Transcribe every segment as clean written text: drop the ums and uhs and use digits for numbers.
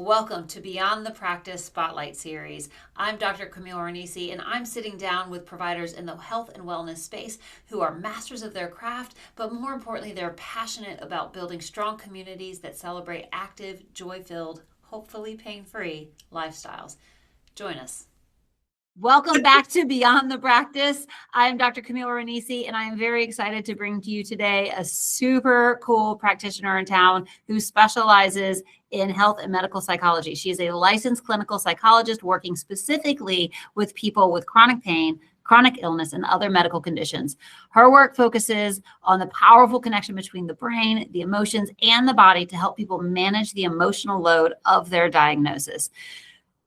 Welcome to Beyond the Practice Spotlight Series. I'm Dr. Camille Ranisi, and I'm sitting down with providers in the health and wellness space who are masters of their craft, but more importantly, they're passionate about building strong communities that celebrate active, joy-filled, hopefully pain-free lifestyles. Join us. Welcome back to Beyond the Practice. I'm Dr. Camille Ranisi, and I am very excited to bring to you today a super cool practitioner in town who specializes in health and medical psychology. She is a licensed clinical psychologist working specifically with people with chronic pain, chronic illness, and other medical conditions. Her work focuses on the powerful connection between the brain, the emotions, and the body to help people manage the emotional load of their diagnosis,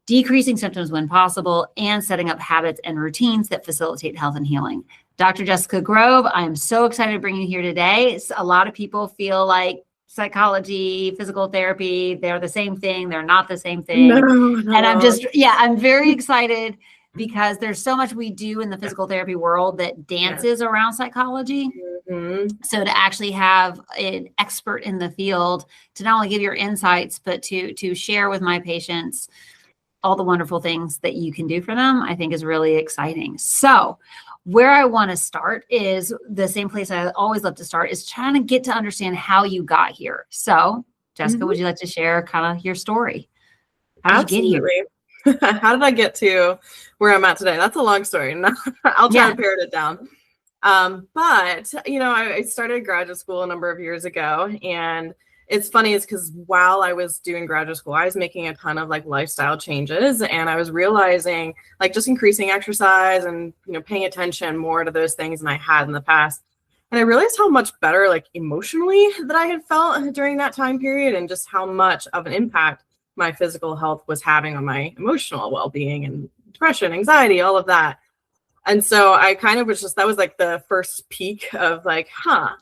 decreasing symptoms when possible, and setting up habits and routines that facilitate health and healing. Dr. Jessica Grove, I am so excited to bring you here today. A lot of people feel like psychology, physical therapy, they're the same thing. They're not the same thing. No. And I'm very excited because there's so much we do in the physical therapy world that dances around psychology. So to actually have an expert in the field to not only give your insights, but to share with my patients all the wonderful things that you can do for them, I think is really exciting. So where I want to start is the same place I always love to start, is trying to get to understand how you got here. So Jessica, would you like to share kind of your story? How did you get here? How did I get to where I'm at today? That's a long story. I'll try to pare it down. But, I started graduate school a number of years ago, and it's funny is because while I was doing graduate school, I was making a ton of lifestyle changes, and I was realizing just increasing exercise and, paying attention more to those things than I had in the past. And I realized how much better emotionally that I had felt during that time period, and just how much of an impact my physical health was having on my emotional well-being and depression, anxiety, all of that. And so I kind of was that was the first peak of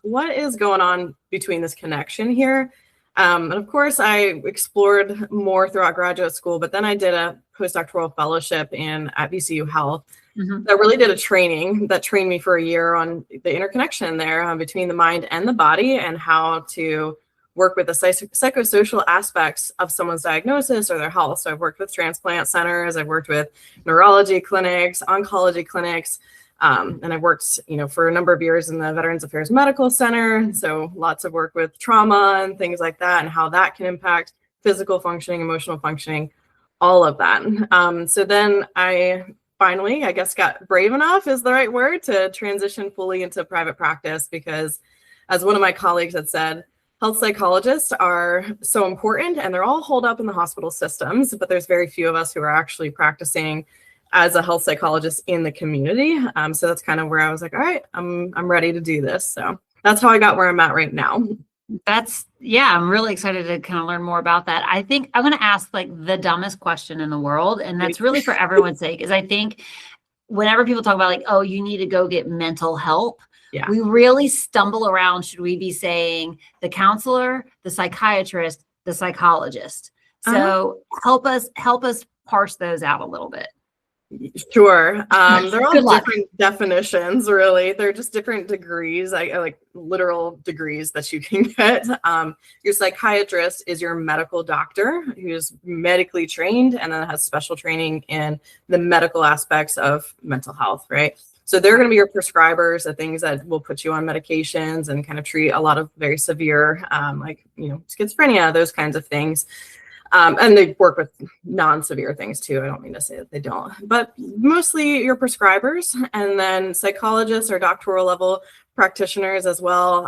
what is going on between this connection here? And of course I explored more throughout graduate school, but then I did a postdoctoral fellowship at VCU Health. That really did a training that trained me for a year on the interconnection there between the mind and the body, and how to work with the psychosocial aspects of someone's diagnosis or their health. So I've worked with transplant centers, I've worked with neurology clinics, oncology clinics, and I've worked, for a number of years in the Veterans Affairs Medical Center. So lots of work with trauma and things like that, and how that can impact physical functioning, emotional functioning, all of that. So then I finally, I guess, got brave enough is the right word to transition fully into private practice, because as one of my colleagues had said, health psychologists are so important, and they're all holed up in the hospital systems, but there's very few of us who are actually practicing as a health psychologist in the community. So that's kind of where I was all right, I'm ready to do this. So that's how I got where I'm at right now. I'm really excited to kind of learn more about that. I think I'm going to ask the dumbest question in the world, and that's really for everyone's sake, is I think whenever people talk about oh, you need to go get mental help, we really stumble around. Should we be saying the counselor, the psychiatrist, the psychologist? So help us parse those out a little bit. Sure. They're all different definitions, really. They're just different degrees, like literal degrees that you can get. Your psychiatrist is your medical doctor who's medically trained and then has special training in the medical aspects of mental health, right? So they're going to be your prescribers, the things that will put you on medications and kind of treat a lot of very severe, schizophrenia, those kinds of things. And they work with non-severe things too. I don't mean to say that they don't, but mostly your prescribers, and then psychologists or doctoral level practitioners as well.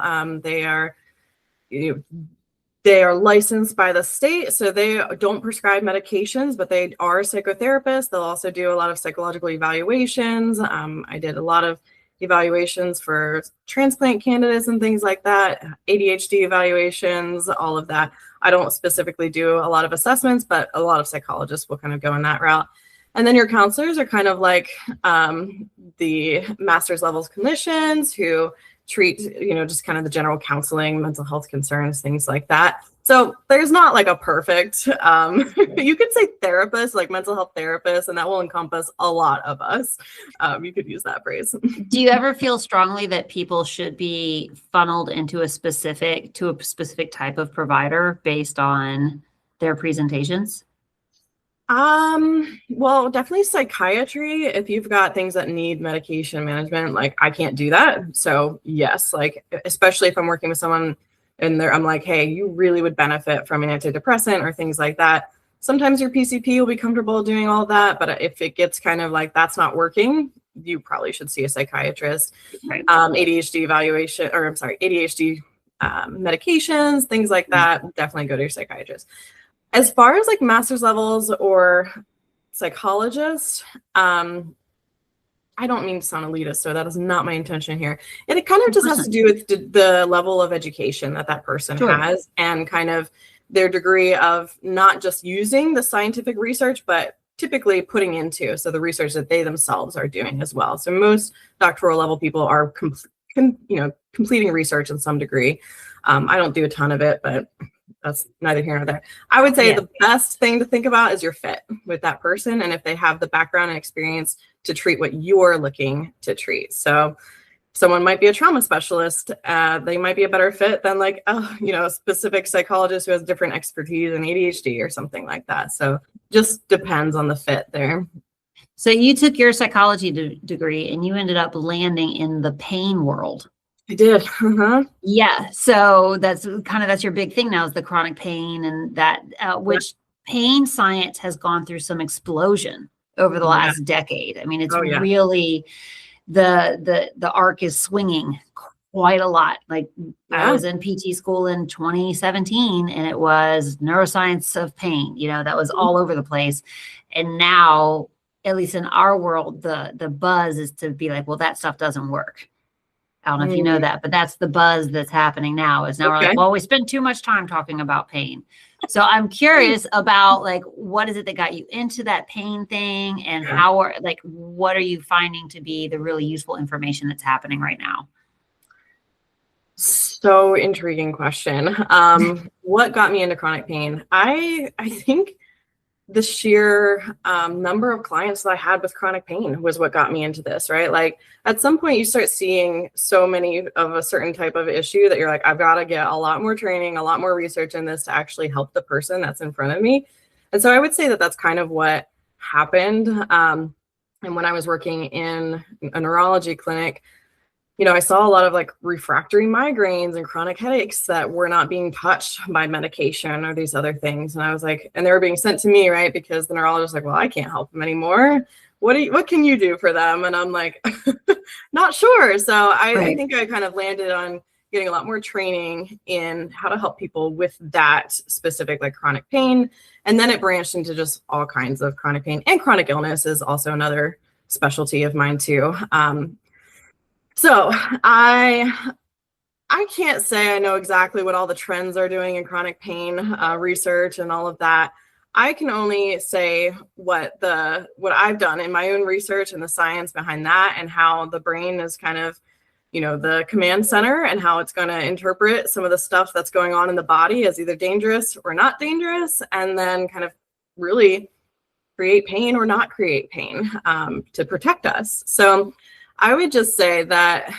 They are licensed by the state, so they don't prescribe medications, but they are psychotherapists. They'll also do a lot of psychological evaluations. I did a lot of evaluations for transplant candidates and things like that, ADHD evaluations, all of that. I don't specifically do a lot of assessments, but a lot of psychologists will kind of go in that route. And then your counselors are kind of the master's levels clinicians who treat, just kind of the general counseling, mental health concerns, things like that. So there's not a perfect, you could say therapist, mental health therapist, and that will encompass a lot of us. You could use that phrase. Do you ever feel strongly that people should be funneled into a specific type of provider based on their presentations? Well, definitely psychiatry. If you've got things that need medication management, like I can't do that. So yes, like especially if I'm working with someone and I'm like, hey, you really would benefit from an antidepressant or things like that. Sometimes your PCP will be comfortable doing all that, but if it gets kind of like that's not working, you probably should see a psychiatrist. Right. ADHD evaluation, or I'm sorry, ADHD medications, things like that. Definitely go to your psychiatrist. As far as like master's levels or psychologist, I don't mean to sound elitist, so that is not my intention here. It kind of just has to do with the level of education that person has, and kind of their degree of not just using the scientific research, but typically putting into, so the research that they themselves are doing as well. So most doctoral level people are completing research in some degree. I don't do a ton of it, but that's neither here nor there. I would say the best thing to think about is your fit with that person, and if they have the background and experience to treat what you're looking to treat. So someone might be a trauma specialist. They might be a better fit than like, a specific psychologist who has different expertise in ADHD or something like that. So just depends on the fit there. So you took your psychology degree and you ended up landing in the pain world. I did. Uh-huh. Yeah. So that's your big thing now, is the chronic pain, and that which pain science has gone through some explosion over the last decade. I mean, it's really the arc is swinging quite a lot. Like I was in PT school in 2017 and it was neuroscience of pain, that was all over the place. And now, at least in our world, the buzz is to be like, well, that stuff doesn't work. I don't know if you know that, but that's the buzz that's happening now. Is now we're like, well, we spend too much time talking about pain. So I'm curious about like, what is it that got you into that pain thing, and what are you finding to be the really useful information that's happening right now? So intriguing question. What got me into chronic pain? I think the sheer number of clients that I had with chronic pain was what got me into this, right? Like at some point you start seeing so many of a certain type of issue that you're like, I've got to get a lot more training, a lot more research in this to actually help the person that's in front of me. And so I would say that that's kind of what happened. And when I was working in a neurology clinic, I saw a lot of like refractory migraines and chronic headaches that were not being touched by medication or these other things. And I was like, and they were being sent to me, right? Because the neurologist was like, well, I can't help them anymore. What can you do for them? And I'm like, not sure. So I think I kind of landed on getting a lot more training in how to help people with that specific like chronic pain. And then it branched into just all kinds of chronic pain, and chronic illness is also another specialty of mine too. So I can't say I know exactly what all the trends are doing in chronic pain research and all of that. I can only say what I've done in my own research and the science behind that, and how the brain is kind of, the command center, and how it's going to interpret some of the stuff that's going on in the body as either dangerous or not dangerous, and then kind of really create pain or not create pain to protect us. So I would just say that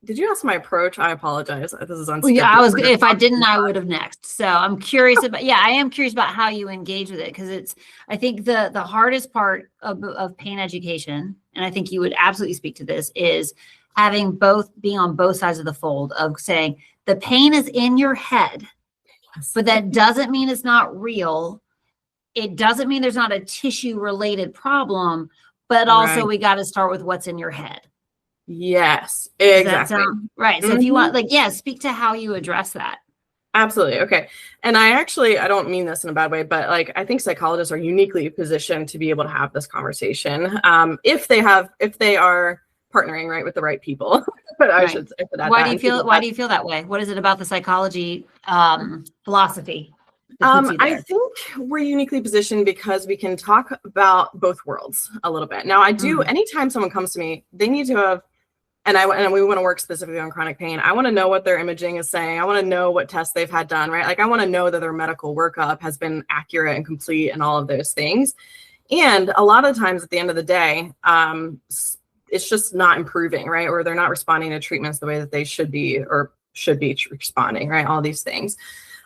did you ask my approach? I apologize. This is unscripted. If I didn't, I would have next. So I'm curious about, I am curious about how you engage with it, because I think the hardest part of pain education, and I think you would absolutely speak to this, is being on both sides of the fold of saying the pain is in your head, but that doesn't mean it's not real. It doesn't mean there's not a tissue related problem, but also we got to start with what's in your head. Yes, exactly. Right. So if you want, speak to how you address that. Absolutely. Okay. And I don't mean this in a bad way, but like, I think psychologists are uniquely positioned to be able to have this conversation. If they are partnering right with the right people. But I should say that. Why do you feel that way? What is it about the psychology philosophy? I think we're uniquely positioned because we can talk about both worlds a little bit. Now, I do, anytime someone comes to me, they need to have, and we want to work specifically on chronic pain. I want to know what their imaging is saying. I want to know what tests they've had done, right? Like I want to know that their medical workup has been accurate and complete and all of those things. And a lot of times at the end of the day, it's just not improving, right? Or they're not responding to treatments the way that they should be or should be responding, right? All these things.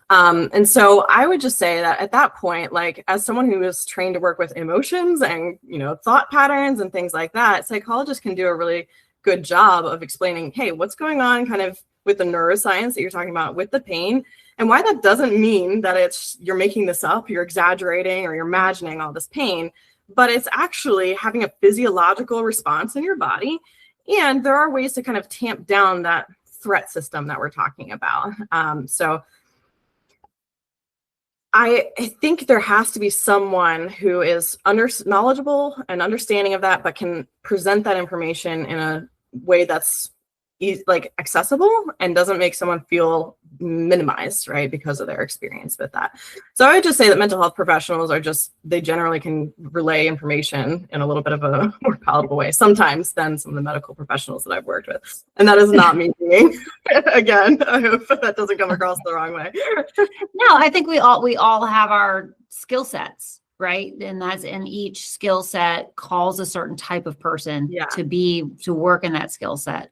And so I would just say that at that point, like as someone who is trained to work with emotions and, thought patterns and things like that, psychologists can do a really good job of explaining, hey, what's going on kind of with the neuroscience that you're talking about with the pain, and why that doesn't mean that you're making this up, you're exaggerating, or you're imagining all this pain, but it's actually having a physiological response in your body. And there are ways to kind of tamp down that threat system that we're talking about. So I think there has to be someone who is knowledgeable and understanding of that, but can present that information in a way that's accessible and doesn't make someone feel minimized, right, because of their experience with that. So I would just say that mental health professionals they generally can relay information in a little bit of a more palatable way sometimes than some of the medical professionals that I've worked with. And that is not me being, again, I hope that doesn't come across the wrong way. No, I think we all have our skill sets, right? And each skill set calls a certain type of person to work in that skill set.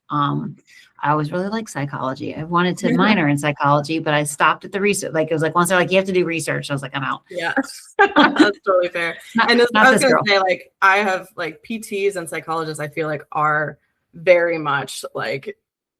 I always really liked psychology. I wanted to minor in psychology, but I stopped at the research. Like it was like once they're like, you have to do research. I was like, I'm out. Yeah, that's totally fair. And I was going to say, like, I have like PTs and psychologists, I feel like are very much like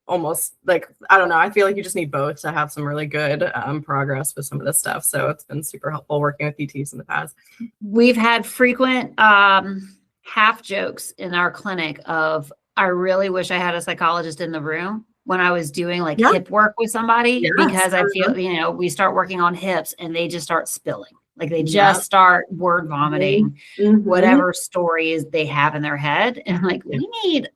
almost like, I don't know. I feel like you just need both to have some really good progress with some of this stuff. So it's been super helpful working with PTs in the past. We've had frequent half jokes in our clinic of, I really wish I had a psychologist in the room when I was doing like hip work with somebody, because I feel, we start working on hips and they just start spilling. Like they just start word vomiting whatever stories they have in their head. And I'm like, we need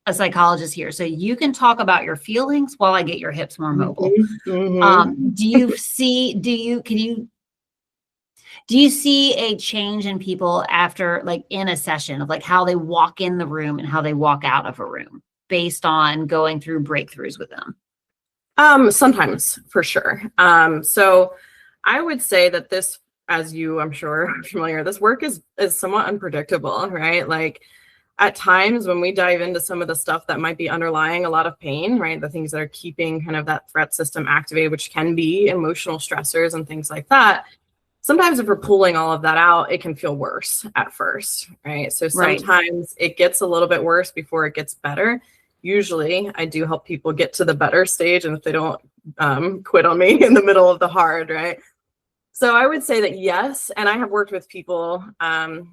a psychologist here so you can talk about your feelings while I get your hips more mobile. Do you see a change in people after, like, in a session of like how they walk in the room and how they walk out of a room based on going through breakthroughs with them? Sometimes, for sure. So I would say that this, as you, I'm sure, are familiar, this work is somewhat unpredictable, right? Like at times when we dive into some of the stuff that might be underlying a lot of pain, right? The things that are keeping kind of that threat system activated, which can be emotional stressors and things like that. Sometimes if we're pulling all of that out, it can feel worse at first, right? So sometimes it gets a little bit worse before it gets better. Usually I do help people get to the better stage, and if they don't quit on me in the middle of the hard, right? So I would say that yes, and I have worked with people, and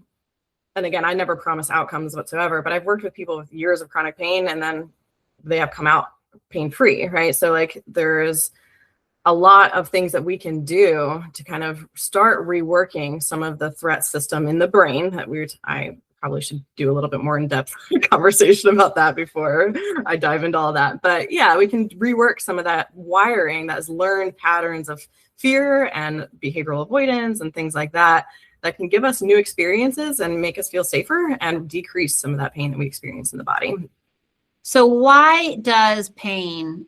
again, I never promise outcomes whatsoever, but I've worked with people with years of chronic pain, and then they have come out pain-free, right? So like there's a lot of things that we can do to kind of start reworking some of the threat system in the brain that I probably should do a little bit more in-depth conversation about that before I dive into all that. But yeah, we can rework some of that wiring, that is learned patterns of fear and behavioral avoidance and things like that, that can give us new experiences and make us feel safer and decrease some of that pain that we experience in the body. So why is pain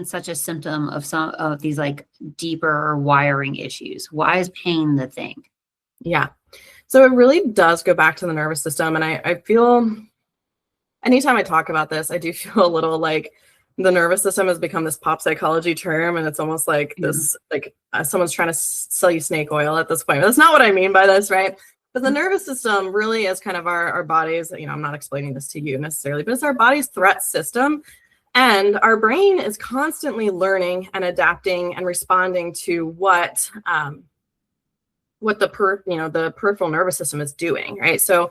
such a symptom of some of these like deeper wiring issues? Why is pain the thing? Yeah. So it really does go back to the nervous system. And I feel anytime I talk about this, I do feel a little like the nervous system has become this pop psychology term. And it's almost like this, like someone's trying to sell you snake oil at this point. That's not what I mean by this, right? But the nervous system really is kind of our body's, I'm not explaining this to you necessarily, but it's our body's threat system. And our brain is constantly learning and adapting and responding to what the peripheral nervous system is doing, right? So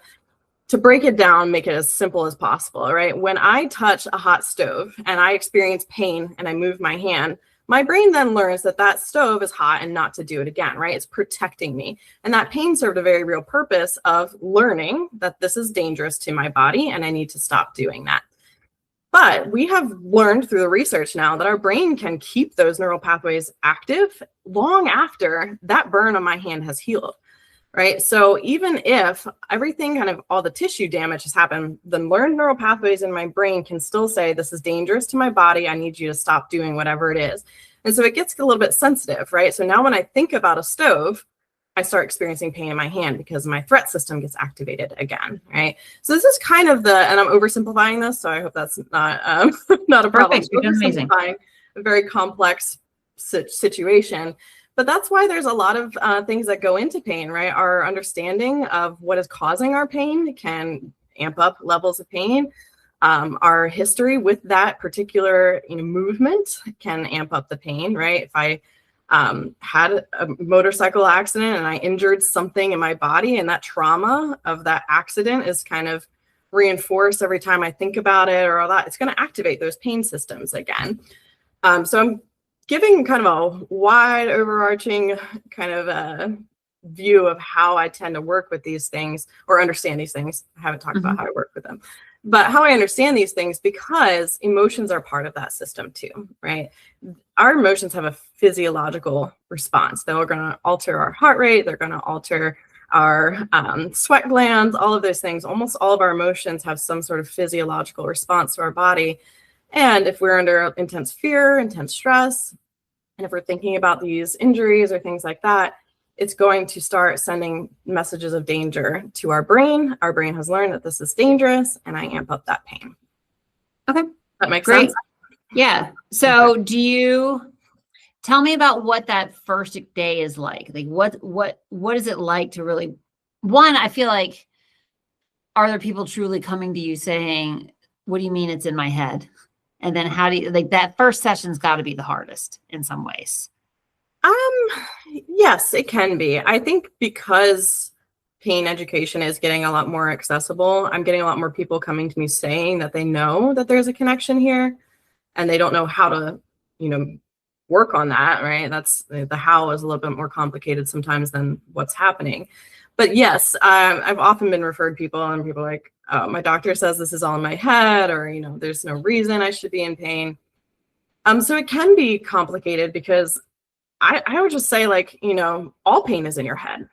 to break it down, make it as simple as possible, right? When I touch a hot stove and I experience pain and I move my hand, my brain then learns that that stove is hot and not to do it again, right? It's protecting me. And that pain served a very real purpose of learning that this is dangerous to my body and I need to stop doing that. But we have learned through the research now that our brain can keep those neural pathways active long after that burn on my hand has healed, right? So even if everything all the tissue damage has happened, the learned neural pathways in my brain can still say, this is dangerous to my body. I need you to stop doing whatever it is. And so it gets a little bit sensitive, right? So now when I think about a stove, I start experiencing pain in my hand because my threat system gets activated again, right? So this is kind of and I'm oversimplifying this, so I hope that's not a problem. Perfect. You're doing amazing. a very complex situation. But that's why there's a lot of things that go into pain, right? Our understanding of what is causing our pain can amp up levels of pain. Our history with that particular movement can amp up the pain, right? If I had a motorcycle accident and I injured something in my body, and that trauma of that accident is kind of reinforced every time I think about it or all that, it's going to activate those pain systems again. So I'm giving kind of a wide overarching kind of a view of how I tend to work with these things or understand these things. I haven't talked about how I work with them, but how I understand these things, because emotions are part of that system too, right? Our emotions have a physiological response. They're going to alter our heart rate. They're going to alter our sweat glands, all of those things. Almost all of our emotions have some sort of physiological response to our body. And if we're under intense fear, intense stress, and if we're thinking about these injuries or things like that, it's going to start sending messages of danger to our brain. Our brain has learned that this is dangerous, and I amp up that pain. Okay. That makes Great. sense? Yeah. So do you tell me about what that first day is like? Like what is it like to really, one, I feel like, are there people truly coming to you saying, what do you mean it's in my head? And then how do you, like, that first session's got to be the hardest in some ways. Yes, it can be. I think because pain education is getting a lot more accessible, I'm getting a lot more people coming to me saying that they know that there's a connection here, and they don't know how to, work on that, right? That's the how is a little bit more complicated sometimes than what's happening. But yes, I've often been referred people, and people are like, oh, my doctor says this is all in my head, or, there's no reason I should be in pain. So it can be complicated, because I would just say, like, all pain is in your head.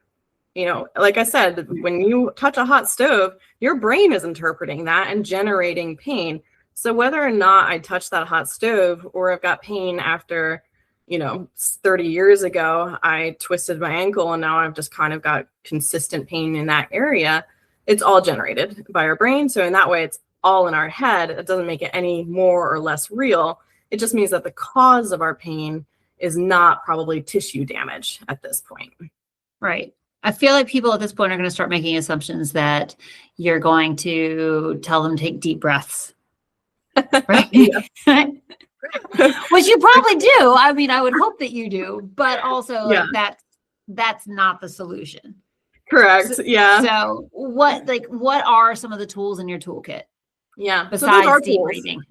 Like I said, when you touch a hot stove, your brain is interpreting that and generating pain. So whether or not I touch that hot stove, or I've got pain after, 30 years ago, I twisted my ankle and now I've just kind of got consistent pain in that area, it's all generated by our brain. So in that way, it's all in our head. It doesn't make it any more or less real. It just means that the cause of our pain is not probably tissue damage at this point. Right. I feel like people at this point are going to start making assumptions that you're going to tell them to take deep breaths. Right. Which you probably do. I mean, I would hope that you do, but also like that's not the solution. Correct. So what are some of the tools in your toolkit? Yeah. Besides deep breathing.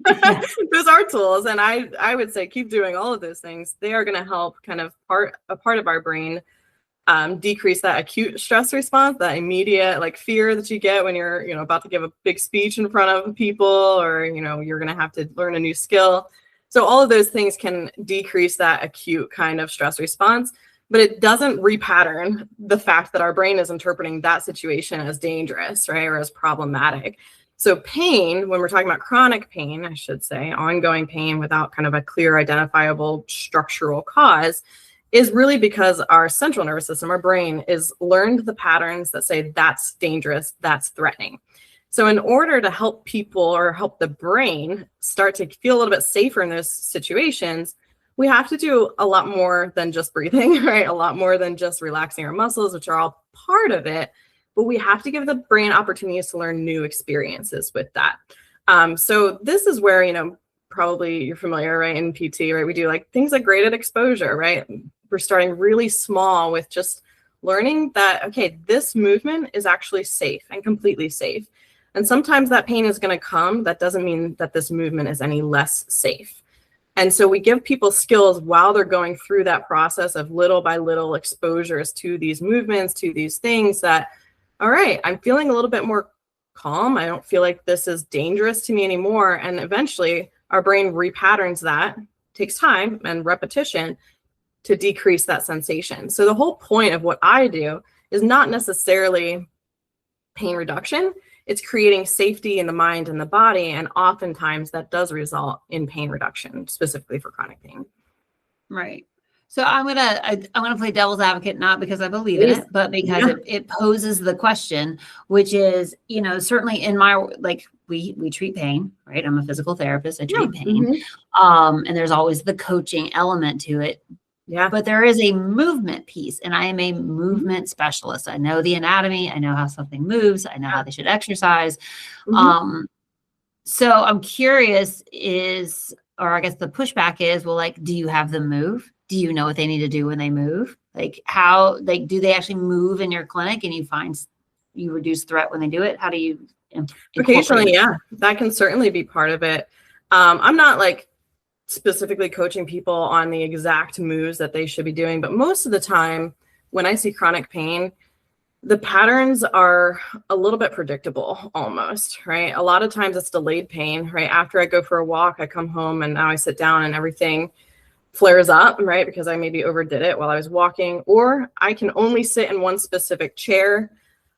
Those are tools. And I would say keep doing all of those things. They are going to help kind of a part of our brain decrease that acute stress response, that immediate like fear that you get when you're, about to give a big speech in front of people, or, you're going to have to learn a new skill. So all of those things can decrease that acute kind of stress response, but it doesn't repattern the fact that our brain is interpreting that situation as dangerous, right? Or as problematic. So pain, when we're talking about chronic pain, I should say, ongoing pain without kind of a clear identifiable structural cause, is really because our central nervous system, our brain, is learned the patterns that say that's dangerous, that's threatening. So in order to help people or help the brain start to feel a little bit safer in those situations, we have to do a lot more than just breathing, right? A lot more than just relaxing our muscles, which are all part of it. But we have to give the brain opportunities to learn new experiences with that. So this is where, probably you're familiar, right? In PT, right? We do like things like graded exposure, right? We're starting really small with just learning that, okay, this movement is actually safe and completely safe. And sometimes that pain is going to come. That doesn't mean that this movement is any less safe. And so we give people skills while they're going through that process of little by little exposures to these movements, to these things that, all right, I'm feeling a little bit more calm. I don't feel like this is dangerous to me anymore. And eventually our brain repatterns that. It takes time and repetition to decrease that sensation. So the whole point of what I do is not necessarily pain reduction. It's creating safety in the mind and the body. And oftentimes that does result in pain reduction, specifically for chronic pain. Right. So I'm gonna play devil's advocate, not because I believe in it, but because it poses the question, which is, certainly in my, like we treat pain, right? I'm a physical therapist. I treat Yeah. pain. Mm-hmm. And there's always the coaching element to it. Yeah. But there is a movement piece, and I am a Mm-hmm. movement specialist. I know the anatomy. I know how something moves. I know how they should exercise. Mm-hmm. So I'm curious or I guess the pushback is, well, like, do you have them move? Do you know what they need to do when they move? Like do they actually move in your clinic and you reduce threat when they do it? How do you Occasionally, yeah, that can certainly be part of it. I'm not like specifically coaching people on the exact moves that they should be doing, but most of the time when I see chronic pain, the patterns are a little bit predictable almost, right? A lot of times it's delayed pain, right? After I go for a walk, I come home and now I sit down and everything flares up, right? Because I maybe overdid it while I was walking, or I can only sit in one specific chair.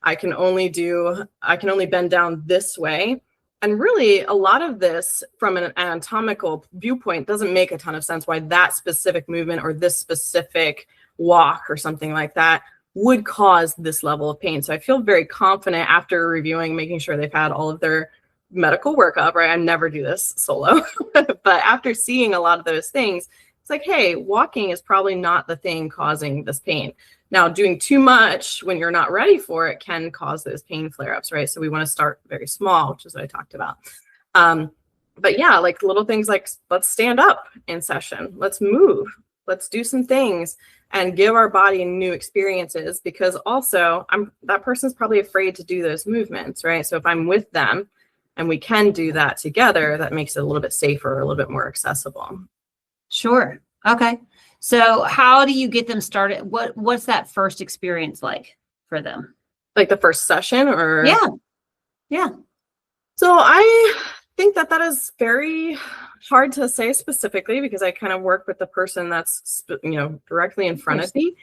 I can only bend down this way. And really, a lot of this from an anatomical viewpoint doesn't make a ton of sense why that specific movement or this specific walk or something like that would cause this level of pain. So I feel very confident after reviewing, making sure they've had all of their medical workup, right? I never do this solo, but after seeing a lot of those things, it's like, hey, walking is probably not the thing causing this pain. Now, doing too much when you're not ready for it can cause those pain flare-ups, right? So we want to start very small, which is what I talked about. But yeah, like little things like let's stand up in session, let's move, let's do some things and give our body new experiences, because also that person's probably afraid to do those movements, right? So if I'm with them and we can do that together, that makes it a little bit safer, a little bit more accessible. Sure. Okay. So how do you get them started? What's that first experience like for them? Like the first session or? Yeah. So I think that is very hard to say specifically because I kind of work with the person that's, directly in front of me.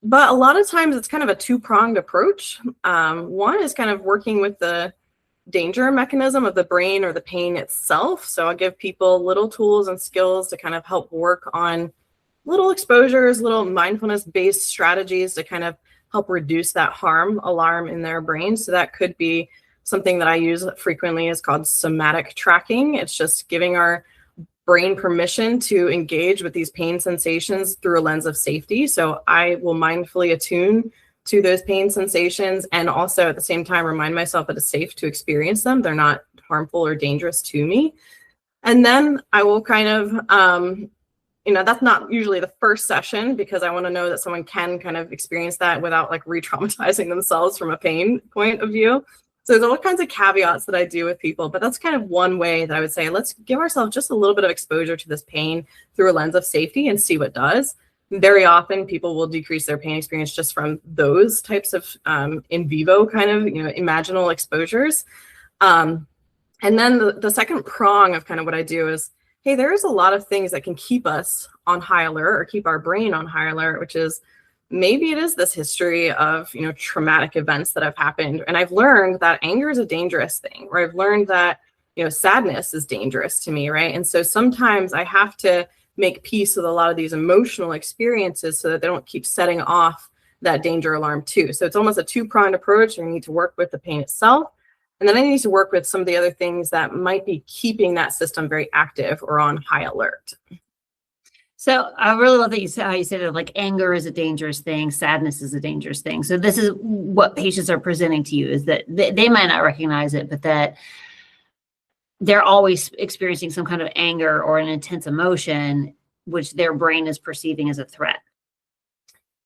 But a lot of times it's kind of a two-pronged approach. One is kind of working with the danger mechanism of the brain or the pain itself. So I'll give people little tools and skills to kind of help work on little exposures, little mindfulness-based strategies to kind of help reduce that harm alarm in their brain. So that could be something that I use frequently is called somatic tracking. It's just giving our brain permission to engage with these pain sensations through a lens of safety. So I will mindfully attune to those pain sensations and also at the same time remind myself that it's safe to experience them. They're not harmful or dangerous to me. And then I will kind of, that's not usually the first session because I want to know that someone can kind of experience that without like re-traumatizing themselves from a pain point of view. So there's all kinds of caveats that I do with people, but that's kind of one way that I would say, let's give ourselves just a little bit of exposure to this pain through a lens of safety and see what does. Very often people will decrease their pain experience just from those types of in vivo kind of, imaginal exposures. And then the second prong of kind of what I do is, hey, there's a lot of things that can keep us on high alert or keep our brain on high alert, which is maybe it is this history of, traumatic events that have happened. And I've learned that anger is a dangerous thing, or I've learned that, sadness is dangerous to me, right? And so sometimes I have to make peace with a lot of these emotional experiences so that they don't keep setting off that danger alarm too. So it's almost a two-pronged approach. I need to work with the pain itself, and then I need to work with some of the other things that might be keeping that system very active or on high alert. So I really love that how you said it, like anger is a dangerous thing, sadness is a dangerous thing. So this is what patients are presenting to you, is that they might not recognize it, but that they're always experiencing some kind of anger or an intense emotion, which their brain is perceiving as a threat.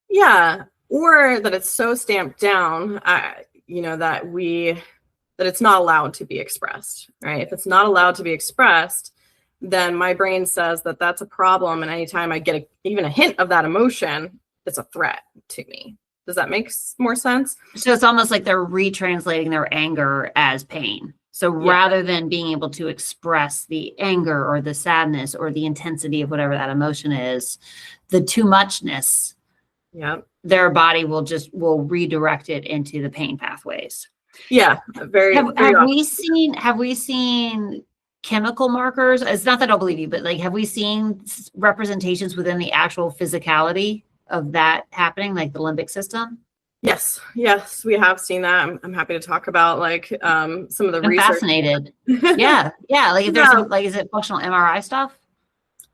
Yeah, or that it's so stamped down, that it's not allowed to be expressed, right? If it's not allowed to be expressed, then my brain says that that's a problem. And anytime I get even a hint of that emotion, it's a threat to me. Does that make more sense? So it's almost like they're retranslating their anger as pain. So rather than being able to express the anger or the sadness or the intensity of whatever that emotion is, the too muchness, their body will redirect it into the pain pathways. Yeah, have we seen chemical markers? It's not that I don't believe you, but like, have we seen representations within the actual physicality of that happening, like the limbic system? Yes, we have seen that. I'm happy to talk about like some of the I'm research. fascinated. Yeah. Like if there's some, like, is it functional MRI stuff?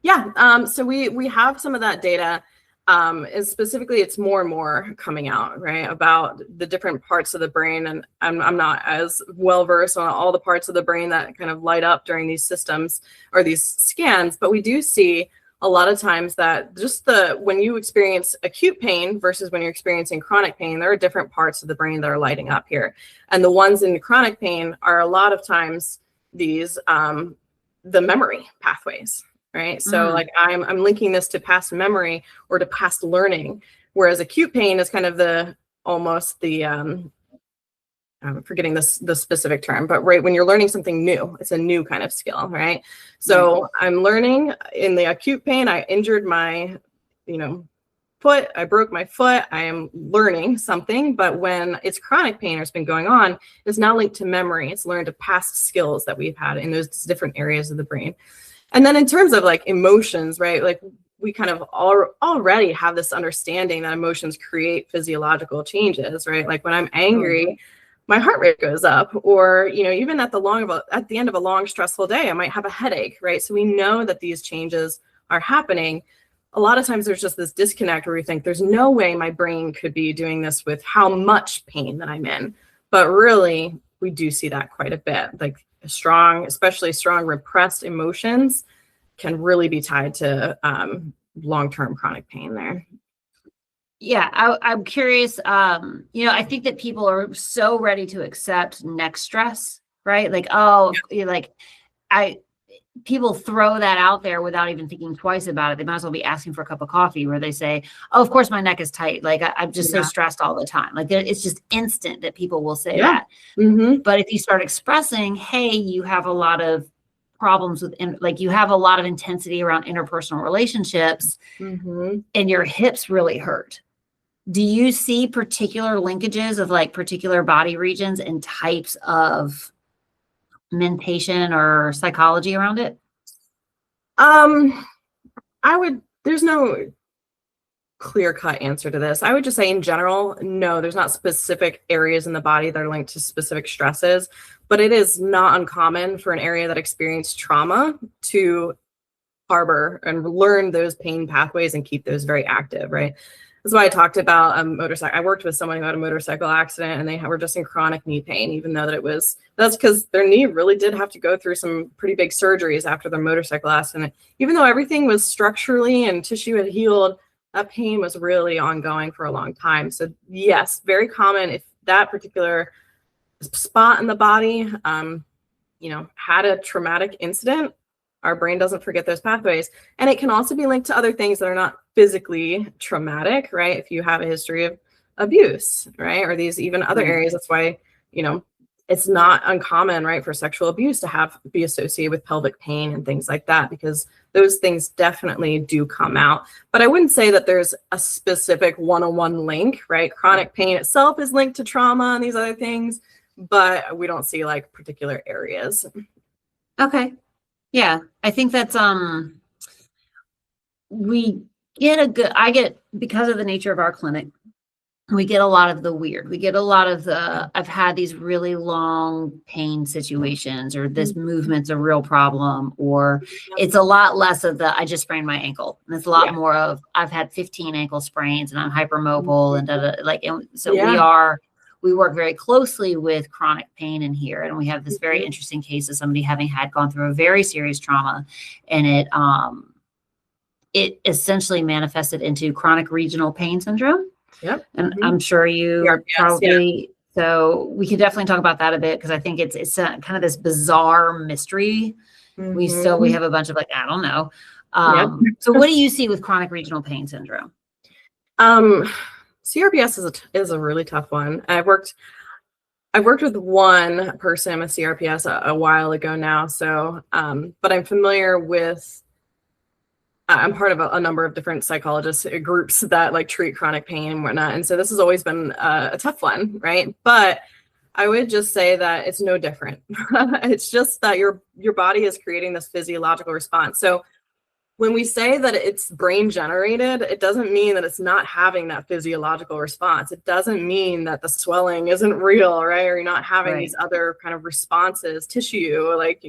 Yeah, so we have some of that data. And specifically, it's more and more coming out, right, about the different parts of the brain. And I'm not as well versed on all the parts of the brain that kind of light up during these systems or these scans, but we do see a lot of times that just when you experience acute pain versus when you're experiencing chronic pain, there are different parts of the brain that are lighting up here. And the ones in chronic pain are a lot of times these the memory pathways. Right. So like I'm linking this to past memory or to past learning, whereas acute pain is kind of almost the I'm forgetting the specific term, but right when you're learning something new, it's a new kind of skill, right? So I'm learning in the acute pain, I injured my, foot, I broke my foot, I am learning something, but when it's chronic pain or it's been going on, it's now linked to memory. It's learned to past skills that we've had in those different areas of the brain. And then in terms of like emotions, right? Like we kind of already have this understanding that emotions create physiological changes, right? Like when I'm angry, my heart rate goes up, or, even at the end of a long stressful day, I might have a headache, right? So we know that these changes are happening. A lot of times there's just this disconnect where we think there's no way my brain could be doing this with how much pain that I'm in. But really, we do see that quite a bit. Like especially strong repressed emotions can really be tied to long-term chronic pain there. Yeah, I'm curious. I think that people are so ready to accept next stress, right? Like, people throw that out there without even thinking twice about it. They might as well be asking for a cup of coffee where they say, oh, of course my neck is tight. Like I'm just so stressed all the time. Like it's just instant that people will say that. Mm-hmm. But if you start expressing, hey, you have a lot of problems with, like you have a lot of intensity around interpersonal relationships and your hips really hurt. Do you see particular linkages of like particular body regions and types of mentation or psychology around it? There's no clear-cut answer to this. I would just say in general, no, there's not specific areas in the body that are linked to specific stresses, but it is not uncommon for an area that experienced trauma to harbor and learn those pain pathways and keep those very active, right? That's why I talked about motorcycle. I worked with someone who had a motorcycle accident and they were just in chronic knee pain, even though that's because their knee really did have to go through some pretty big surgeries after their motorcycle accident. Even though everything was structurally and tissue had healed, that pain was really ongoing for a long time. So yes, very common if that particular spot in the body, had a traumatic incident. Our brain doesn't forget those pathways. And it can also be linked to other things that are not physically traumatic, right? If you have a history of abuse, right? Or these even other areas. That's why, it's not uncommon, right, for sexual abuse to be associated with pelvic pain and things like that, because those things definitely do come out. But I wouldn't say that there's a specific one-on-one link, right? Chronic pain itself is linked to trauma and these other things, but we don't see like particular areas. Okay. Yeah, I think that's because of the nature of our clinic, we get a lot of the weird. We get a lot of I've had these really long pain situations, or this movement's a real problem, or it's a lot less of I just sprained my ankle. And it's a lot more of I've had 15 ankle sprains and I'm hypermobile and we work very closely with chronic pain in here. And we have this very interesting case of somebody gone through a very serious trauma, and it essentially manifested into chronic regional pain syndrome. Yep. And I'm sure you probably, so we can definitely talk about that a bit, because I think it's kind of this bizarre mystery. We have a bunch of I don't know. So what do you see with chronic regional pain syndrome? CRPS is a really tough one. I've worked with one person with CRPS a while ago now. So, but I'm familiar with, I'm part of a number of different psychologist groups that treat chronic pain and whatnot. And so this has always been a tough one, right? But I would just say that it's no different. It's just that your body is creating this physiological response. So when we say that it's brain generated, it doesn't mean that it's not having that physiological response. It doesn't mean that the swelling isn't real, right? Or you're not having these other kind of responses, tissue, like,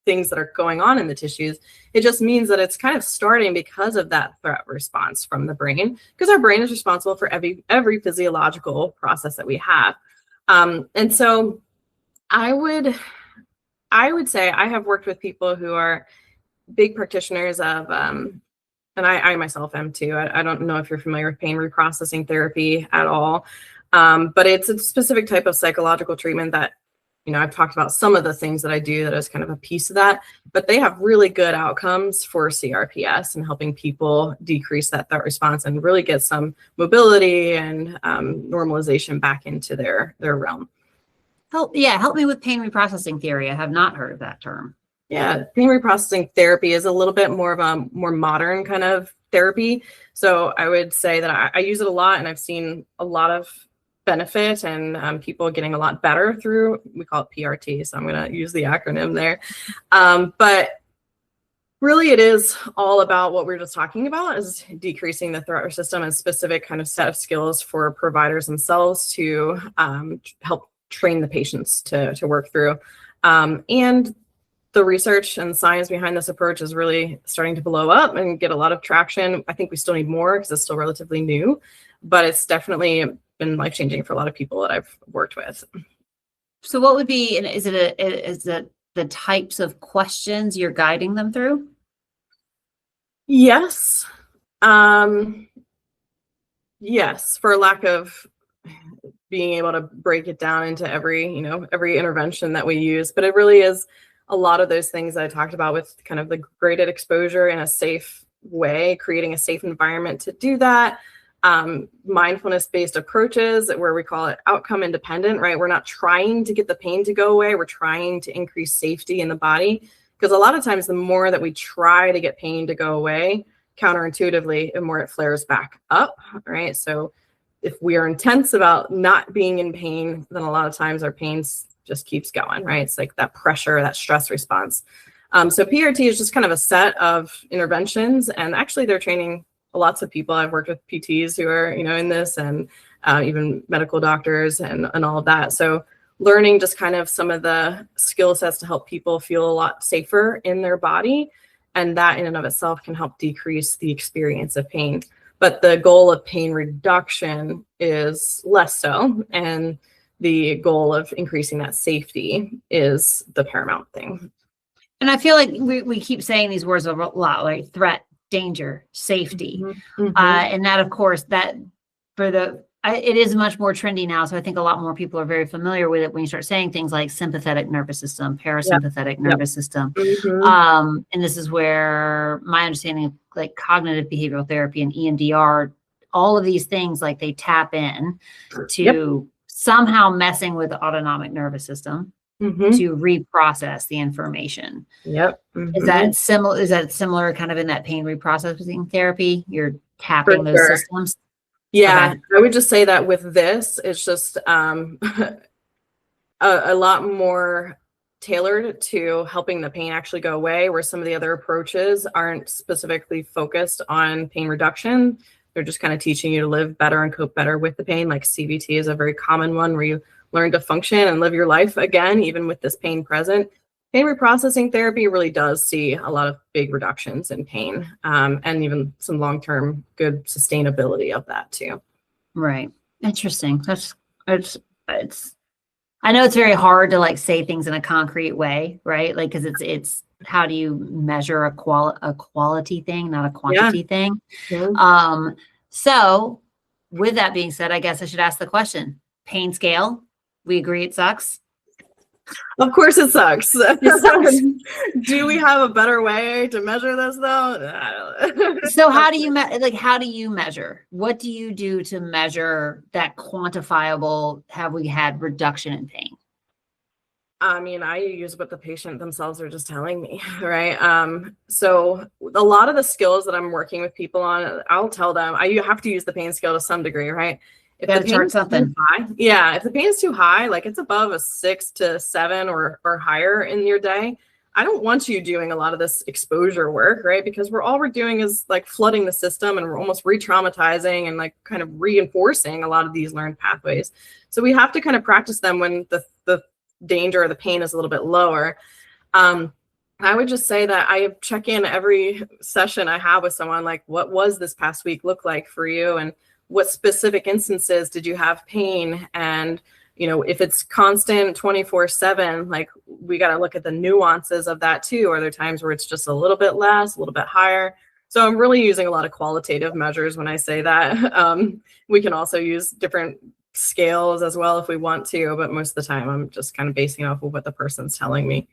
things that are going on in the tissues. It just means that it's kind of starting because of that threat response from the brain, because our brain is responsible for every physiological process that we have. And so I would say I have worked with people who are big practitioners of, and I myself am too. I don't know if you're familiar with pain reprocessing therapy at all, but it's a specific type of psychological treatment that, I've talked about some of the things that I do that is kind of a piece of that, but they have really good outcomes for CRPS and helping people decrease that threat response and really get some mobility and normalization back into their realm. Help me with pain reprocessing theory. I have not heard of that term. Yeah, pain reprocessing therapy is a little bit more of a more modern kind of therapy. So I would say that I use it a lot, and I've seen a lot of benefit and people getting a lot better through, we call it PRT. So I'm going to use the acronym there. But really it is all about what we're just talking about, is decreasing the threat system and specific kind of set of skills for providers themselves to help train the patients to work through. And the research and science behind this approach is really starting to blow up and get a lot of traction. I think we still need more because it's still relatively new, but it's definitely been life-changing for a lot of people that I've worked with. So what would be, is it the types of questions you're guiding them through? Yes. Yes, for lack of being able to break it down into every intervention that we use, but it really is a lot of those things that I talked about with kind of the graded exposure in a safe way, creating a safe environment to do that. Mindfulness-based approaches where we call it outcome independent, right? We're not trying to get the pain to go away. We're trying to increase safety in the body, because a lot of times the more that we try to get pain to go away, counterintuitively, the more it flares back up, right? So if we are intense about not being in pain, then a lot of times our pain just keeps going, right? It's like that pressure, that stress response. So PRT is just kind of a set of interventions, and actually they're training lots of people. I've worked with PTs who are, in this, and even medical doctors and all of that. So learning just kind of some of the skill sets to help people feel a lot safer in their body. And that in and of itself can help decrease the experience of pain. But the goal of pain reduction is less so. And the goal of increasing that safety is the paramount thing. And I feel like we keep saying these words a lot, like threat, danger, safety. And that, of course, that it is much more trendy now. So I think a lot more people are very familiar with it when you start saying things like sympathetic nervous system, parasympathetic nervous system. And this is where my understanding of like cognitive behavioral therapy and EMDR, all of these things, like they tap in to somehow messing with the autonomic nervous system to reprocess the information. Is that similar kind of in that pain reprocessing therapy? You're tapping those systems? Yeah, okay. I would just say that with this, it's just a lot more tailored to helping the pain actually go away, where some of the other approaches aren't specifically focused on pain reduction. They're just kind of teaching you to live better and cope better with the pain. Like CBT is a very common one where you learn to function and live your life again, even with this pain present. Pain reprocessing therapy really does see a lot of big reductions in pain, and even some long-term good sustainability of that too. Right. Interesting. It's I know it's very hard to like say things in a concrete way, right? Like, cause it's how do you measure a quality thing, not a quantity thing? So with that being said, I guess I should ask the question, pain scale. We agree it sucks. Of course it sucks. Do we have a better way to measure this though? So how do you measure? What do you do to measure that quantifiable, have we had reduction in pain? I mean, I use what the patient themselves are just telling me, right? So a lot of the skills that I'm working with people on, I'll tell them, you have to use the pain scale to some degree, right? If the pain is something high, if the pain is too high, like it's above a 6 to 7 or higher in your day, I don't want you doing a lot of this exposure work, right? Because all we're doing is like flooding the system, and we're almost re-traumatizing and like kind of reinforcing a lot of these learned pathways. So we have to kind of practice them when the danger or the pain is a little bit lower. I would just say that I check in every session I have with someone, like, what was this past week look like for you? And what specific instances did you have pain? And, you know, if it's constant 24/7, like, we got to look at the nuances of that too. Are there times where it's just a little bit less, a little bit higher? So I'm really using a lot of qualitative measures when I say that. We can also use different scales as well if we want to, but most of the time I'm just kind of basing off of what the person's telling me.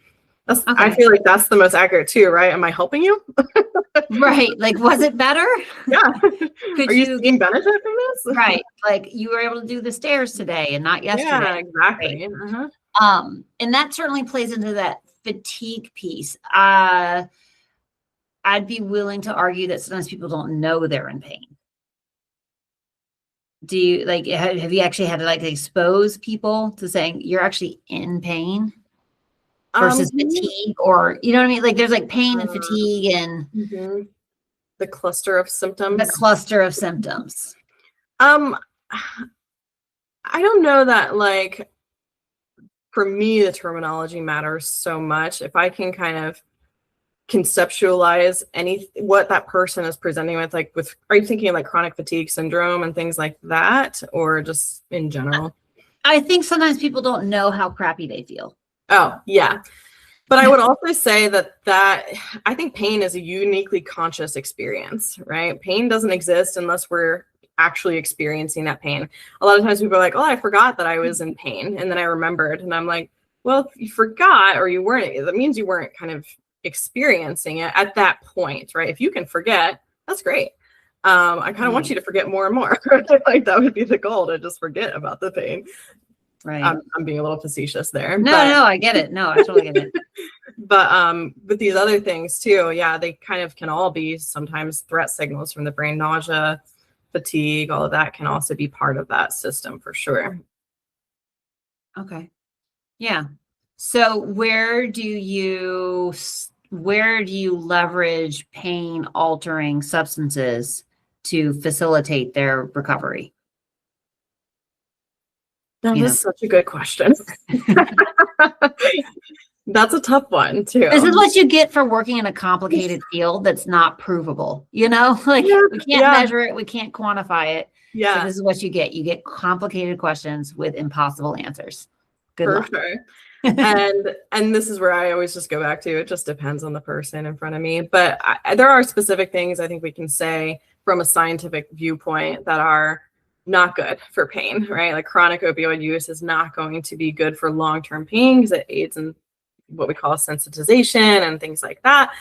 Okay. I feel like that's the most accurate too, right? Am I helping you? Right. Like, was it better? Yeah. Are you seeing benefit from this? Right. Like, you were able to do the stairs today and not yesterday. Yeah, exactly. Right. And that certainly plays into that fatigue piece. I'd be willing to argue that sometimes people don't know they're in pain. Do you, like, have you actually had to like expose people to saying you're actually in pain versus fatigue, or, you know what I mean? Like, there's like pain and fatigue and the cluster of symptoms. The cluster of symptoms. I don't know that, like, for me, the terminology matters so much. If I can kind of conceptualize what that person is presenting with, like, are you thinking like chronic fatigue syndrome and things like that, or just in general? I think sometimes people don't know how crappy they feel. Oh, yeah. But I would also say that I think pain is a uniquely conscious experience, right? Pain doesn't exist unless we're actually experiencing that pain. A lot of times people are like, oh, I forgot that I was in pain. And then I remembered. And I'm like, well, if you forgot or you weren't, that means you weren't kind of experiencing it at that point, right? If you can forget, that's great. I kind of want you to forget more and more. Like, that would be the goal, to just forget about the pain. Right. I'm being a little facetious there. No, I get it. No, I totally get it. But with these other things too, yeah, they kind of can all be sometimes threat signals from the brain. Nausea, fatigue, all of that can also be part of that system for sure. Okay. Yeah. So where do you leverage pain altering substances to facilitate their recovery? That is such a good question. That's a tough one too. This is what you get for working in a complicated field that's not provable. You know, like, we can't measure it, we can't quantify it. Yeah. So this is what you get. You get complicated questions with impossible answers. Good luck. Sure. and this is where I always just go back to, it just depends on the person in front of me. But there are specific things I think we can say from a scientific viewpoint that are not good for pain, right? Like, chronic opioid use is not going to be good for long-term pain because it aids in what we call sensitization and things like that.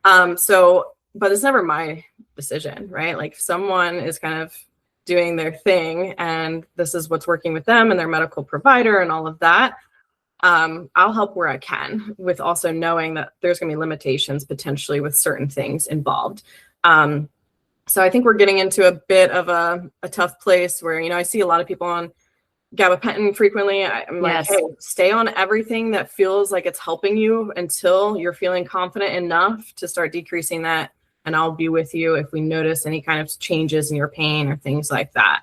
But it's never my decision, right? Like, if someone is kind of doing their thing and this is what's working with them and their medical provider and all of that, I'll help where I can, with also knowing that there's going to be limitations potentially with certain things involved. So I think we're getting into a bit of a tough place where, I see a lot of people on gabapentin frequently. I'm like, hey, stay on everything that feels like it's helping you until you're feeling confident enough to start decreasing that. And I'll be with you if we notice any kind of changes in your pain or things like that.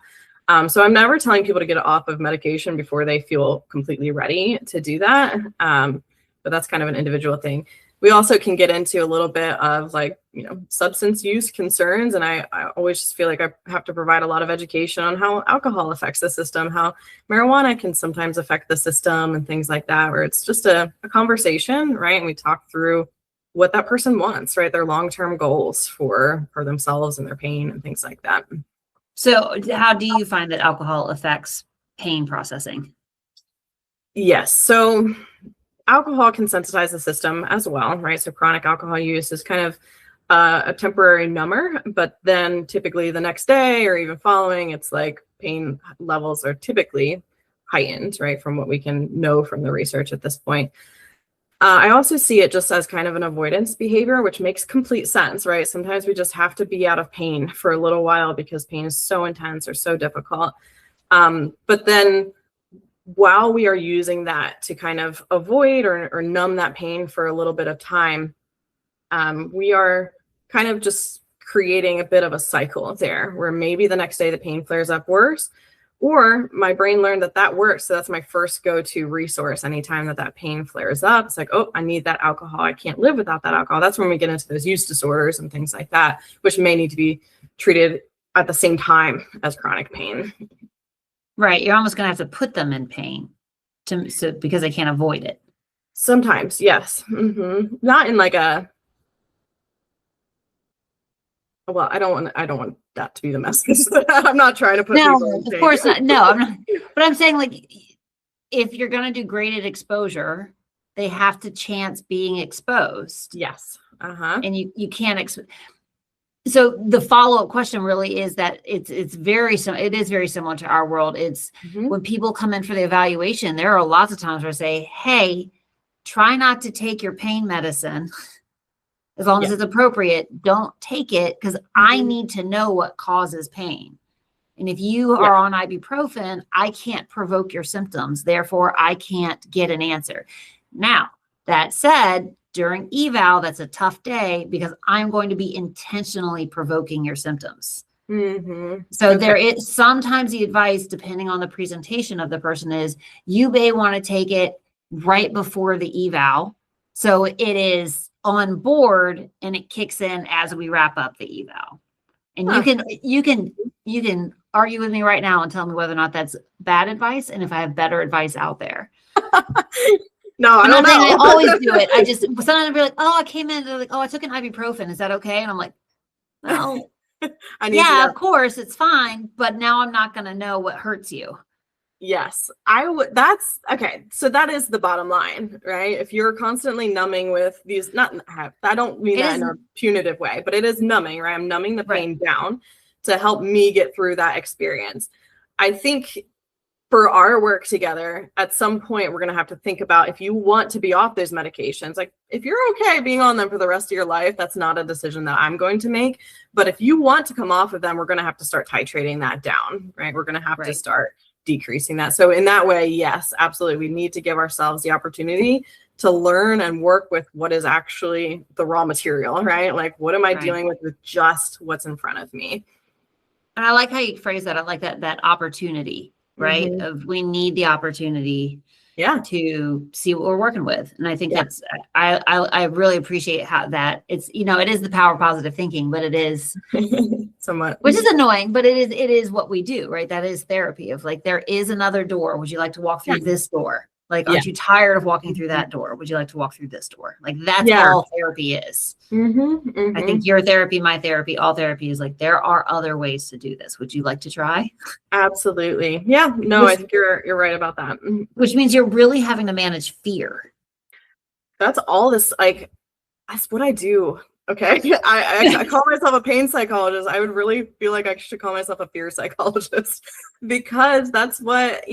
So I'm never telling people to get off of medication before they feel completely ready to do that. But that's kind of an individual thing. We also can get into a little bit of, like, substance use concerns. And I always just feel like I have to provide a lot of education on how alcohol affects the system, how marijuana can sometimes affect the system and things like that, where it's just a conversation, right? And we talk through what that person wants, right? Their long-term goals for themselves and their pain and things like that. So how do you find that alcohol affects pain processing? Yes. So alcohol can sensitize the system as well, right? So chronic alcohol use is kind of a temporary number, but then typically the next day or even following, it's like pain levels are typically heightened, right? From what we can know from the research at this point. I also see it just as kind of an avoidance behavior, which makes complete sense, right? Sometimes we just have to be out of pain for a little while because pain is so intense or so difficult. But then while we are using that to kind of avoid or numb that pain for a little bit of time, we are kind of just creating a bit of a cycle there where maybe the next day the pain flares up worse, or my brain learned that that works. So that's my first go-to resource. Anytime that pain flares up, it's like, oh, I need that alcohol. I can't live without that alcohol. That's when we get into those use disorders and things like that, which may need to be treated at the same time as chronic pain. Right. You're almost going to have to put them in pain because they can't avoid it. Sometimes, yes. Not in like a, well, I don't want that to be the message. I'm not trying to put people in pain. Of course not. No, I'm not. But I'm saying, like, if you're going to do graded exposure, they have to chance being exposed. Yes. And you can't. So the follow-up question really is that it is very similar to our world. It's when people come in for the evaluation, there are lots of times where I say, hey, try not to take your pain medicine as long as it's appropriate. Don't take it, because I need to know what causes pain. And if you are on ibuprofen, I can't provoke your symptoms. Therefore, I can't get an answer. Now, that said, during eval, that's a tough day because I'm going to be intentionally provoking your symptoms. So there is sometimes the advice, depending on the presentation of the person, is you may want to take it right before the eval, so it is on board and it kicks in as we wrap up the eval. And you can argue with me right now and tell me whether or not that's bad advice and if I have better advice out there. No, I don't know. I always do it. I just sometimes I'll be like, oh, I came in, they're like, oh, I took an ibuprofen. Is that okay? And I'm like, well, of course, it's fine, but now I'm not going to know what hurts you. Yes, I would. That's okay. So that is the bottom line, right? If you're constantly numbing with these, I don't mean that in a punitive way, but it is numbing, right? I'm numbing the pain down to help me get through that experience. I think for our work together, at some point, we're going to have to think about, if you want to be off those medications, like if you're okay being on them for the rest of your life, that's not a decision that I'm going to make. But if you want to come off of them, we're going to have to start titrating that down, right? We're going to have to start decreasing that. So in that way, yes, absolutely. We need to give ourselves the opportunity to learn and work with what is actually the raw material, right? Like, what am I dealing with just what's in front of me? And I like how you phrase that. I like that opportunity. Right? Of we need the opportunity to see what we're working with. And I think that's, I really appreciate how that it's, it is the power of positive thinking, but it is somewhat, which is annoying, but it is what we do, right? That is therapy of like, there is another door. Would you like to walk through this door? Like, aren't you tired of walking through that door? Would you like to walk through this door? Like, that's all therapy is. I think your therapy, my therapy, all therapy is like, there are other ways to do this. Would you like to try? Absolutely. Yeah. No, I think you're right about that. Which means you're really having to manage fear. That's all this, like, that's what I do. Okay. I call myself a pain psychologist. I would really feel like I should call myself a fear psychologist, because that's what,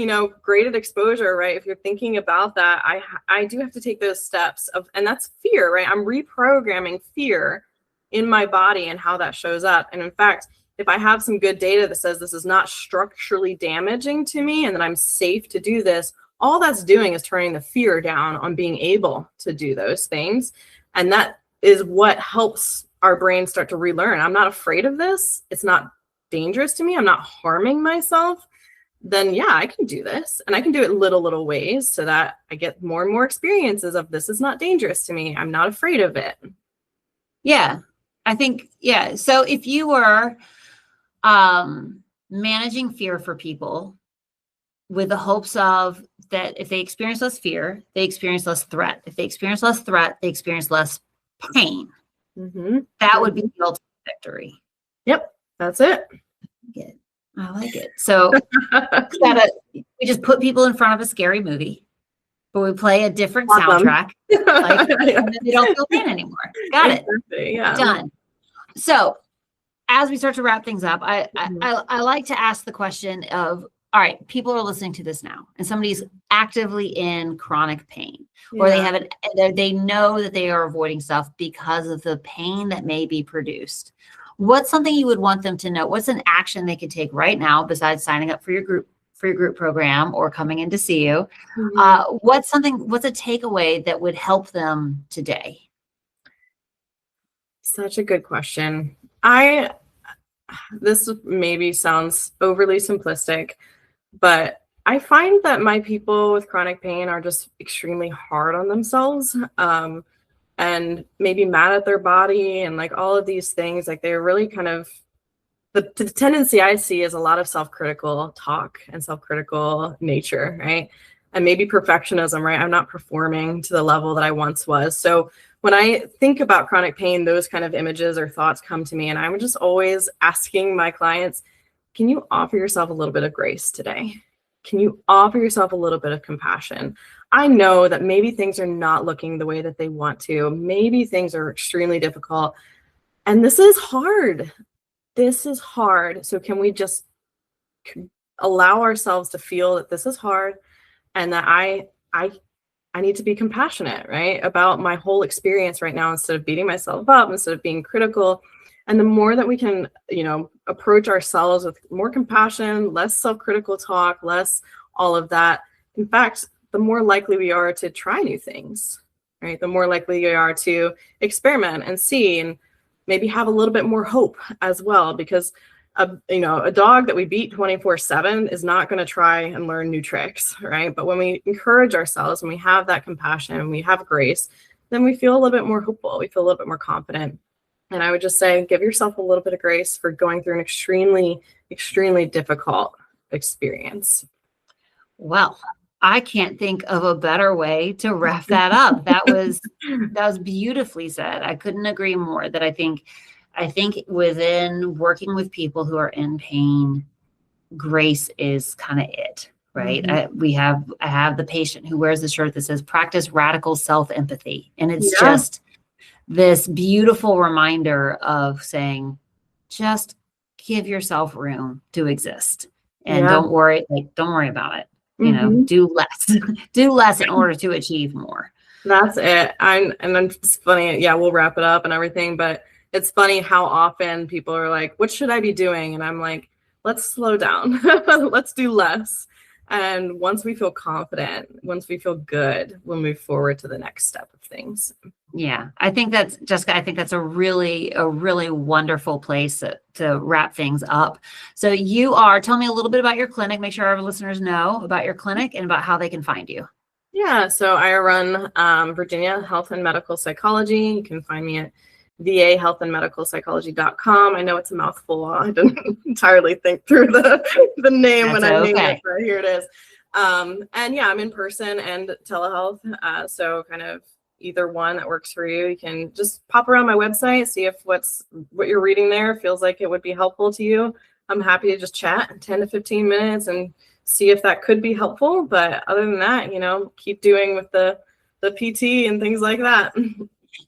graded exposure, right? If you're thinking about that, I do have to take those steps and that's fear, right? I'm reprogramming fear in my body and how that shows up. And in fact, if I have some good data that says this is not structurally damaging to me and that I'm safe to do this, all that's doing is turning the fear down on being able to do those things. And that is what helps our brain start to relearn. I'm not afraid of this. It's not dangerous to me. I'm not harming myself. Then I can do this, and I can do it little ways so that I get more and more experiences of this is not dangerous to me. I'm not afraid of it. Yeah, I think, So if you were managing fear for people with the hopes of that if they experience less fear, they experience less threat. If they experience less threat, they experience less pain. That would be the ultimate victory. Yep, that's it. I like it. So we just put people in front of a scary movie, but we play a different soundtrack, and then they don't feel pain anymore. Got it. Yeah. Done. So as we start to wrap things up, I like to ask the question of, all right, people are listening to this now, and somebody's actively in chronic pain, or they know that they are avoiding stuff because of the pain that may be produced. What's something you would want them to know? What's an action they could take right now besides signing up for your group for your group program or coming in to see you, Mhm. what's a takeaway that would help them today? Such a good question. This maybe sounds overly simplistic, but I find that my people with chronic pain are just extremely hard on themselves, and maybe mad at their body and like all of these things. Like they're really kind of the tendency I see is a lot of self-critical talk and self-critical nature, right? And maybe perfectionism, right? I'm not performing to the level that I once was. So when I think about chronic pain, those kind of images or thoughts come to me, and I'm just always asking my clients, can you offer yourself a little bit of grace today? Can you offer yourself a little bit of compassion? I know that maybe things are not looking the way that they want to. Maybe things are extremely difficult. And this is hard. This is hard. So can we just allow ourselves to feel that this is hard, and that I need to be compassionate, right? About my whole experience right now, instead of beating myself up, instead of being critical. And the more that we can, approach ourselves with more compassion, less self-critical talk, less all of that, in fact, the more likely we are to try new things, right? The more likely we are to experiment and see, and maybe have a little bit more hope as well, because a dog that we beat 24/7 is not going to try and learn new tricks, right? But when we encourage ourselves and we have that compassion and we have grace, then we feel a little bit more hopeful. We feel a little bit more confident. And I would just say, give yourself a little bit of grace for going through an extremely, extremely difficult experience. Well, I can't think of a better way to wrap that up. That was beautifully said. I couldn't agree more that I think within working with people who are in pain, grace is kind of it, right? Mhm. I have the patient who wears the shirt that says practice radical self-empathy. And it's Yeah. just this beautiful reminder of saying, just give yourself room to exist and Yeah. don't worry about it. Hmm. Do less, do less in order to achieve more. That's it. And then it's funny. Yeah, we'll wrap it up and everything, but it's funny how often people are like, what should I be doing? And I'm like, let's slow down. Let's do less. And once we feel confident, once we feel good, we'll move forward to the next step of things. Yeah, I think that's Jessica. I think that's a really wonderful place to wrap things up. So tell me a little bit about your clinic. Make sure our listeners know about your clinic and about how they can find you. Yeah, so I run Virginia Health and Medical Psychology. You can find me at vahealthandmedicalpsychology.com. I know it's a mouthful. I didn't entirely think through the name That's when I named okay. it, but here it is. And yeah, I'm in person and telehealth. So kind of either one that works for you. You can just pop around my website, see if what you're reading there feels like it would be helpful to you. I'm happy to just chat 10 to 15 minutes and see if that could be helpful. But other than that, keep doing with the PT and things like that.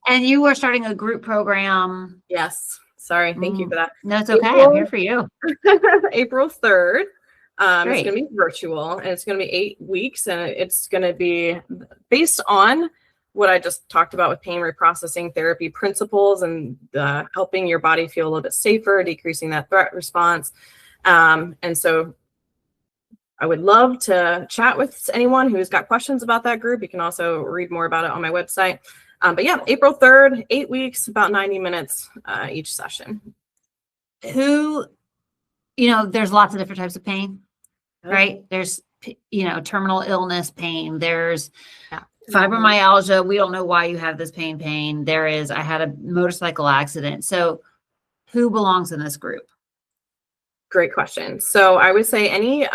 And you are starting a group program. Yes. Sorry. Thank you for that. No, it's okay. I'm here for you. April 3rd. It's Great. going to be virtual, and it's going to be 8 weeks, and it's going to be based on what I just talked about with pain reprocessing therapy principles, and helping your body feel a little bit safer, decreasing that threat response. And so I would love to chat with anyone who's got questions about that group. You can also read more about it on my website. But yeah, April 3rd, 8 weeks, about 90 minutes each session. There's lots of different types of pain, right? There's, terminal illness pain. There's fibromyalgia. We don't know why you have this pain. I had a motorcycle accident. So who belongs in this group? Great question. So I would say any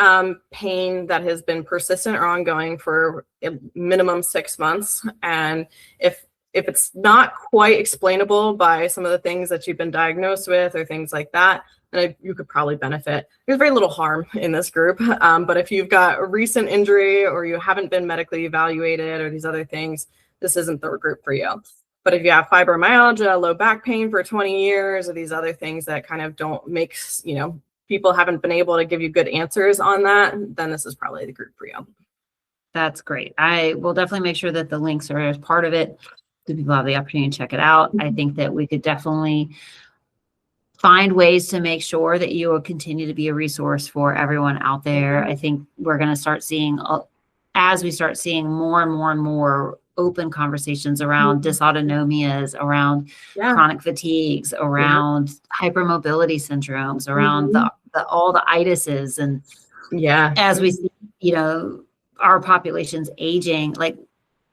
pain that has been persistent or ongoing for a minimum 6 months, and if it's not quite explainable by some of the things that you've been diagnosed with or things like that, then you could probably benefit. There's very little harm in this group, but if you've got a recent injury or you haven't been medically evaluated or these other things, this isn't the group for you. But if you have fibromyalgia, low back pain for 20 years, or these other things that kind of don't make, people haven't been able to give you good answers on that, then this is probably the group for you. That's great. I will definitely make sure that the links are as part of it, so people have the opportunity to check it out. I think that we could definitely find ways to make sure that you will continue to be a resource for everyone out there. I think we're going to start seeing, as we start seeing more and more and more open conversations around dysautonomias, around chronic fatigues, around hypermobility syndromes, around all the itises. And as we see, you know, our population's aging, like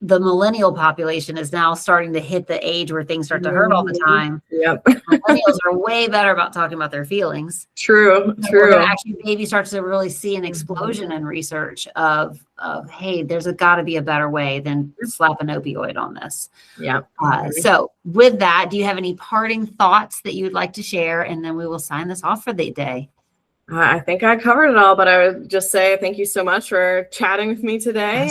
the millennial population is now starting to hit the age where things start to hurt all the time. Millennials are way better about talking about their feelings. True. We're going to actually maybe start to really see an explosion in research of hey, there's got to be a better way than slap an opioid on this. So with that, do you have any parting thoughts that you would like to share? And then we will sign this off for the day. I think I covered it all, but I would just say thank you so much for chatting with me today.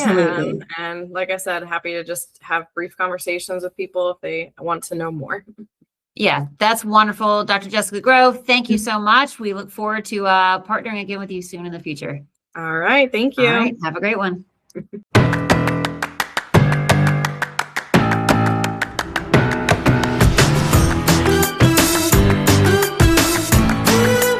And like I said, happy to just have brief conversations with people if they want to know more. Yeah, that's wonderful. Dr. Jessica Grove, thank you so much. We look forward to partnering again with you soon in the future. All right. Thank you. All right. Have a great one.